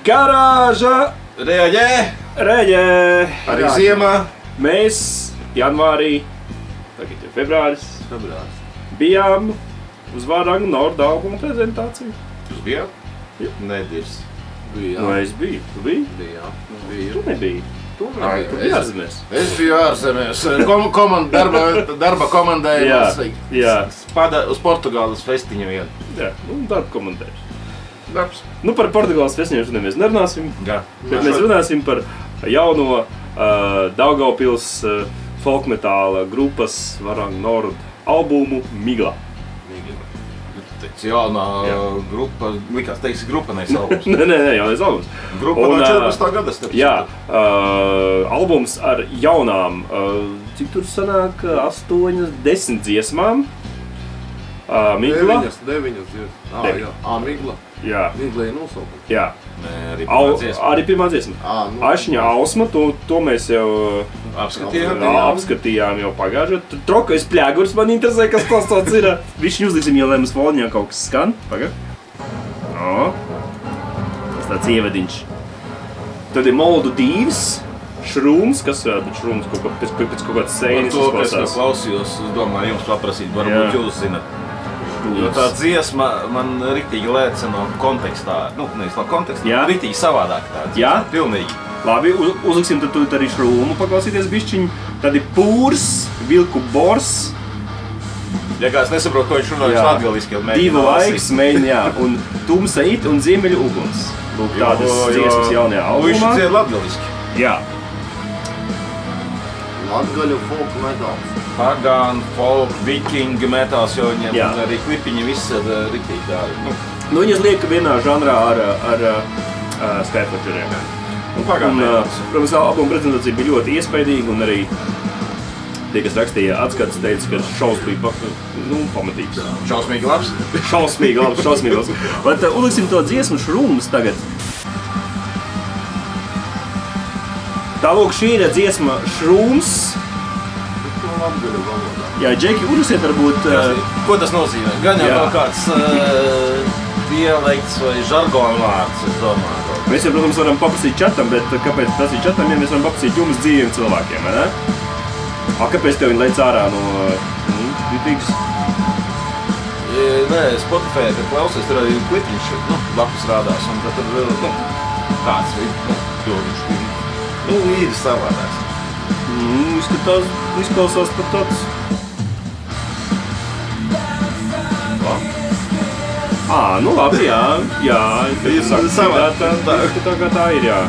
Garāža reģē! Arī ziemā. Mēs janvārī, tagad ir februāris, bijām uz Varangu Nord albumu prezentāciju. Jūs bijāt? Jā. Nedirs. Bija. Nu, es biju. Tu biji? Bija. Tu nebiji. Tu biji ārzemēs. Es biju ārzemēs. Darba komandējumos. Jā. Uz Portugāles festiņu vien. Jā, nu darba komandējuši. Darbs. Nu, par Portugāles festiņiem šodien mēs nerunāsim, Jā. bet mēs runāsim par jauno Daugavpils folkmetāla grupas Varangu Nord albumu Migla. Jaunā grupa, likās teiksi grupa, nevis albums. Nē, jaunais albums. Grupa no 14. gada starp. Jā, albums ar jaunām, cik tur sanāk, 8, 10 dziesmām. Migla. 9 dziesmas. Migla. Jā. Migla ir nosaukums. Jā. Nē, arī pirmā dziesma. Arī pirmā dziesma. Ašņa Ausma, to mēs jau apskatījām jau pagājušajā. Trokais pļāgurs man interesē, kas tas tāds ir. Višķi uzliksim, ja lai mums volņā kaut kas skan. Pagad. Tas tāds ievadiņš. Tad ir Moldu Dīvs, Šrūms, kas Šrūms pēc kaut kāds sēnis izklausās. To, kas izklausās. Klausījos, es domāju, jums paprasīt, varbūt jūs zinat. Jo tā dziesma man riktīgi lēca no kontekstā, nevis no kontekstā, riktīgi savādāk tā dziesma. Jā? Pilnīgi. Labi, uzliksim tad arī Šrūmu paklausīties bišķiņu. Tad ir Pūrs, Vilku Bors. Ja kāds nesaprot, ko viņš runā, viņš latgaliski jau mēģina. Divu laiks mēģina, jā, un Tumsa it un Ziemeļu uguns. Lūk, tādas dziesmas jaunajā albumā. Viņš dzied latgaliski. Jā. Latgaļu folk metāls. Pagan, folk, viking metāls, jo viņiem arī klipiņi viss ir riktīgi tādi. Nu, viņas liek vienā žanrā ar Skyfletcheriem. Protams, albuma prezentācija bija ļoti iespaidīga un arī tie, kas rakstīja atskats, teica, ka šaus bija pamatīgs. Šausmīgi labs? Šausmīgi labs. Bet uzliksim to dziesmu Šrūmus tagad. Tā lūk, šī ir dziesma Šrūms. Jā, Džeki, uzrusiet varbūt... Ko tas nozīmē? Gan jau kāds dialekts vai žargona vārds, es domāju. Mēs jau, protams, varam paprasīt čatam, bet kāpēc prasīt čatam, ja mēs varam paprasīt jums dzīviem cilvēkiem, vai ne? Kāpēc tev viņi lec ārā no Twitter's? Nē, Spotify, kad klausies, tur arī klipiņš, blakus rādās, un tad tur kāds ir savādāks. Izklausās pat tāds. Nu labi, jā. Tā kā tā ir, jā.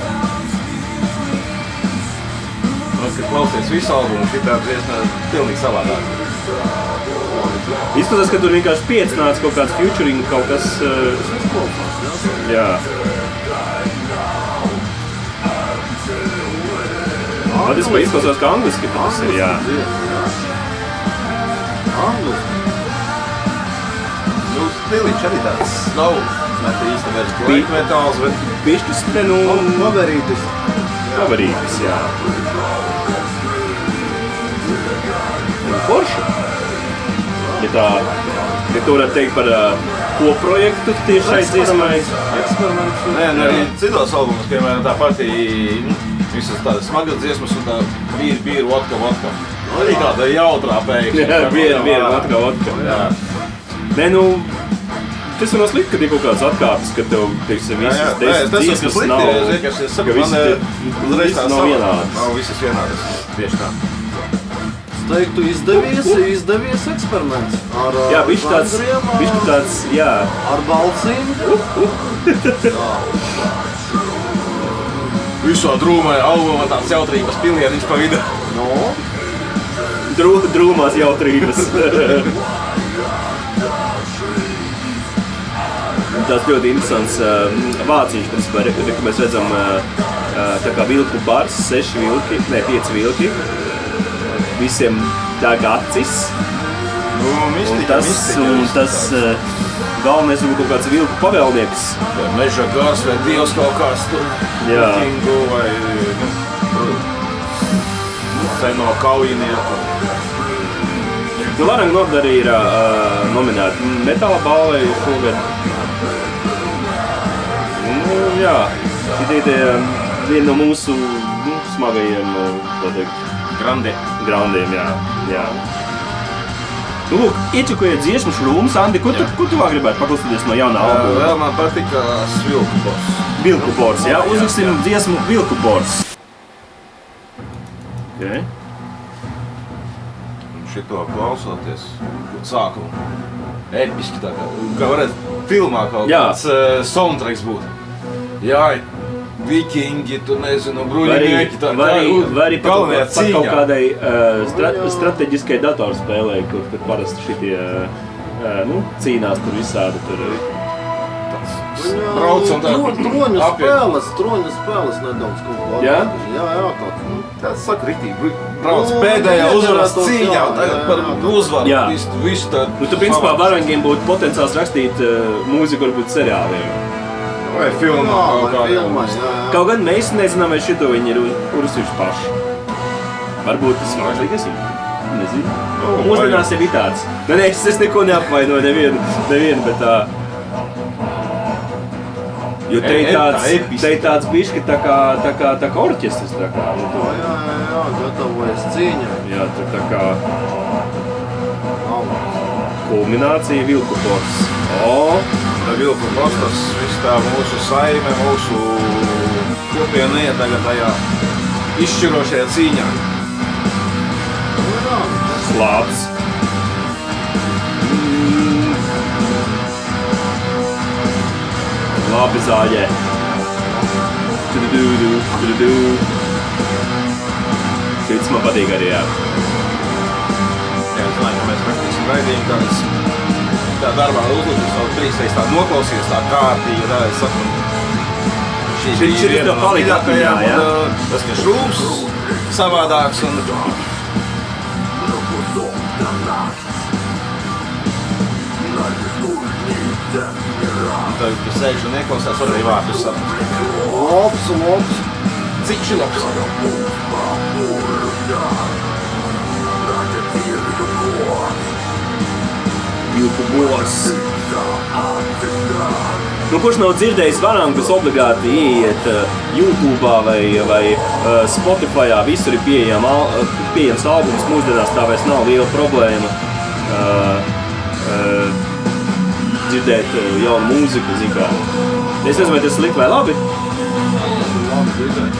Kad klausies visu albumu, šitā dziesma pilnīgi savādāk. Izskatās, ka tur vienkārši piecinās kaut kāds featuring, kaut kas... Jā. Tas izklausās kā angliski, bet tas ir, jā. Angliski? Stiliņš arī tāds nav, bet īsti vairs black metāls, bet... Bišķis, Pavarītis, jā. Un forši. Ja tu varētu teikt par projektu tieši šai dziesmai. Eksperiments. Nē, arī citos albumus, piemēram, tā pati visas tādas smagas dziesmas un tā bīra, vodka. Arī tāda jautrā pēkšņi. Jā, bīra, vodka. Nē, tas var slikt, kad ir kaut kāds atkāpes, kad tev, teiksim, visas dziesmas nav, ka visas nav vienādas. Nav visas vienādas, tieši tā. Es teiktu, izdevies eksperiments. Jā, bišķi tāds, jā. Ar balsīm. Visā drūmē albumā tāds jautrības pilieniņš pa vidu. Drūmās jautrības. Tas ļoti interesants vāciņš, ka mēs redzam tā kā vilku bars, 5 vilki, visiem deg acis. Un tas galvenais ir kaut kāds vilku pavēlnieks. Meža gars vai dievs kaut kāds tur, vikingu vai seno kaujinieku. Varangu Nord arī ir nominēta metāla balvai šogad. Jā, Šitie viena no mūsu smagajiem, tā teikt, grandiem, jā. Nu, lūk, iečakojiet dziesmu Šrūms, Andi, ko tu vēl gribētu paklausīties no jaunā albuma? Vēl man patika Vilku Bors. Vilku Bors, jā, uzliksim dziesmu Vilku Bors. Okay. Šito klausoties, sākumu. Episki tā kā varētu filmā kaut kāds soundtracks būt. Jā, vikingi, tu nezinu, bruņinieki, tā vai arī galvenajā cīņā. Kaut kādai strateģiskai datorspēlei, kur parasti šitie cīnās tur visādi tur. Brauc un tā Troņu spēles nedaudz kaut kā. Jā? Jā, kaut kā. tāds saka riktīgi. Brauc pēdējā uzvaras cīņā, tagad par uzvaru. Jā. Visu tā. Nu, tu principā Varangiem būtu potenciāls rakstīt mūziku varbūt seriāliem. Vai filmā kaut filmā, kādā. Kaut gan mēs nezinām, vai šito viņi ir uzsījuši paši. Varbūt tas mākslīgas ir. Nezinu. Mūsdienās jau ir tāds. Es neko neapvainoju nevienu, bet tā. Jo te ir tāds bišķi tā kā orķestris. Tā kā, Jā, gatavojas cīņai. Jā, tur tā kā kulminācija Vilku Bors. Vilku Bors, tas viss tā mūsu saime, mūsu kopiena iet tagad tajā izšķirošajā cīņā. Slāps. Labi zāģē. Tudu. Šits man patīk arī, jā. Jā, es domāju, ka mēs rakstīsim raidījumu tā darbā uzliktu savu 3 reizes tā noklausījies tā kārtīgi, tā es saku. Šis tev palīdz atmiņā, jā? Tas, ka Šrūms savādāks un... Tad, kad sēž un neklausās, var arī vārdus saprast. Labs. Cik šī labs? Vilku Bors. Nu, kurš nav dzirdējis Varangus, obligāti ieiet YouTube'ā vai Spotify'ā, visur ir pieejams albums, mūsdienās tā vairs nav liela problēma. Dzirdēt jaunu mūziku, zin kā. Es nezinu, vai tas slikti vai labi. Labi dzirdēt.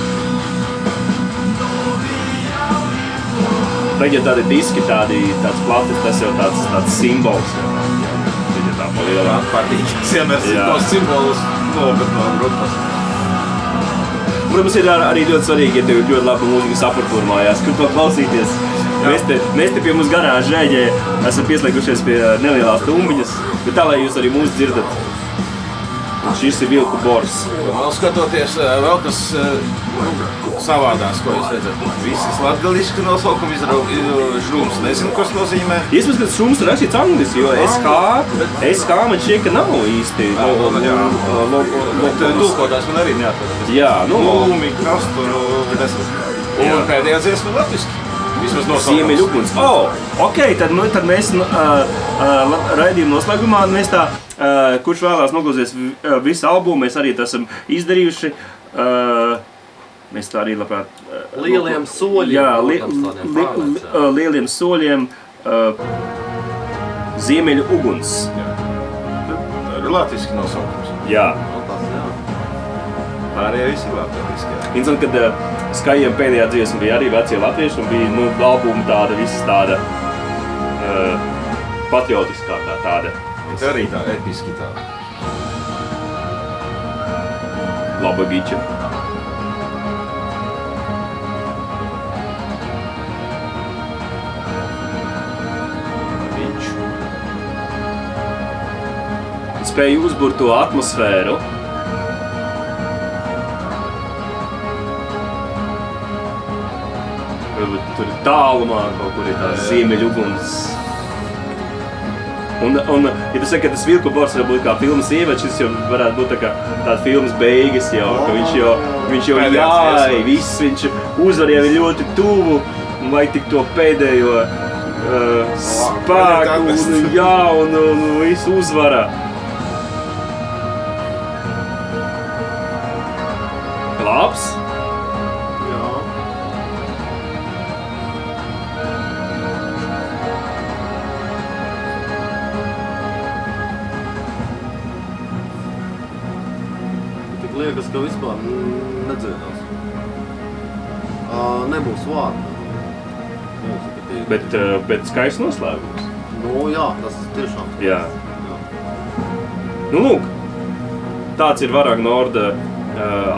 Tagad tādi diski, tāds platis, tas jau tāds simbols. Viņa tā palielā. Patīk, vienmēr tos simbolus nopēt no grupas. Protams, ir arī ļoti svarīgi, ja tev ir ļoti laba mūzikas aparatūra mājās, kur to klausīties. Mēs te pie mums garāžas žēģē esam pieslēgušies pie nelielās tumbiņas, bet tā, lai jūs arī mūs dzirdat. Šis ir Vilku Bors. Vēl skatoties, vēl kas savādās, ko jūs redzat. Visas latgaliski nosaukumi Šrūms. Nezinu, kas nozīmē. Iespējams, ka Šrūms ir rakstīts angliski, jo SK man šķiet, ka nav īsti. Bet tulkotājs man arī neatvedas. Jā, Lūmi, Krasturu, un pēdējā dziesma latviski. Vismaz nosaukums. Ziemeļuguns. Ok, tad mēs raidījuma noslēgumā, mēs tā, kurš vēlās noklausīties visu albumu, mēs arī tā esam izdarījuši. Mēs tā arī labprāt... Lieliem soļiem. Jā, lieliem soļiem. Ziemeļuguns. Tā ir latviski nosaukums. Jā. Pārējie visi latviski. Interesanti, kad Skajiem pēdējā dziesma bija arī vecie latvieši un bija albuma tāda, visas tāda patriotiskākā tāda. Tā arī tā episki tā. Laba giča. Viņš. Spēja uzburt to atmosfēru. Tur ir tālumā, kaut kur ir tās ziemeļuguns. Un, ja tu saki, ka tas Vilku Bors var būt kā filmas ievads, šis jau varētu būt tāda filmas beigas jau, ka viņš jau jāj, viss, viņš uzvar jau ir ļoti tuvu, un vajag tik to pēdējo spēku, un visu uzvara. Labs. Jā. Tik liekas, ka vispār nedziedās. Nebūs vārdu. Bet skaists noslēgums. Nu jā, tas tiešām. Jā. Nu lūk, tāds ir Varag Norda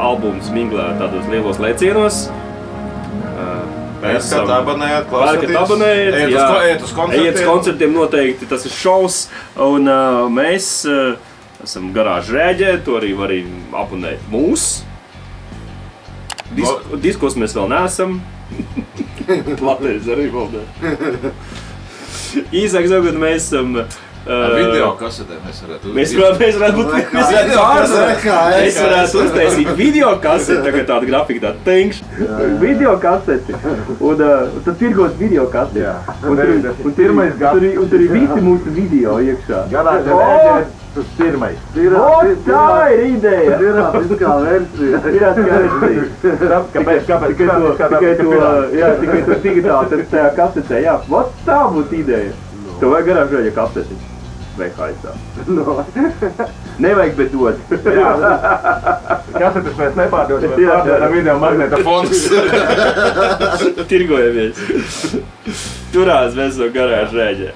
albums Minglā tādos lielos lēcienos. Pērkat, abonējiet, klausieties. Ejiet uz koncertiem. Ejiet uz koncertiem noteikti, tas ir šovs. Un mēs esam Garāža Rēģē, to arī var abonēt mūs. Diskos mēs vēl neesam. Platēs arī vēl ne. Īsāk sakot, mēs esam... Video kasetē mēs varētu būt. Mēs varētu uztaisīt video kaseti, tagad tāda grafika, tāda tenkš. Video kaseti. Un tad tirgos video kaseti. Un tur ir visi mūsu video iekšā. Garāža Rēģē, tas pirmais. Tā ir ideja! Pirātiskā versija. Kāpēc? Tikai to digitāli, tad tajā kasetē, jā. Tā būtu ideja. Tev vajag Garāža Rēģē kaseti. Vai haisā. Nevajag, bet dod. Kasetes mēs nepārdosim, mēs pārdodam video magnetofonus. Tirgojamies. Turās mēs no Garāža Rēģē.